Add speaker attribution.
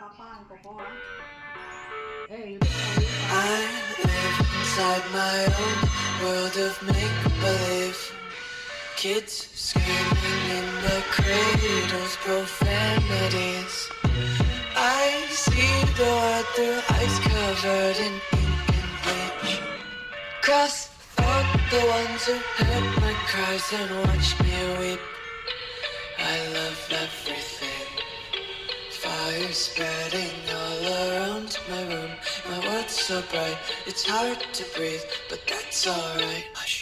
Speaker 1: I live inside my own world of make-believe. Kids screaming in the cradles, profanities. I see the world through ice covered in ink and bleach. Cross out the ones who heard my cries and watched me weep. I love everything. Fire spreading all around my room. My world's so bright, it's hard to breathe, but that's alright. Hush.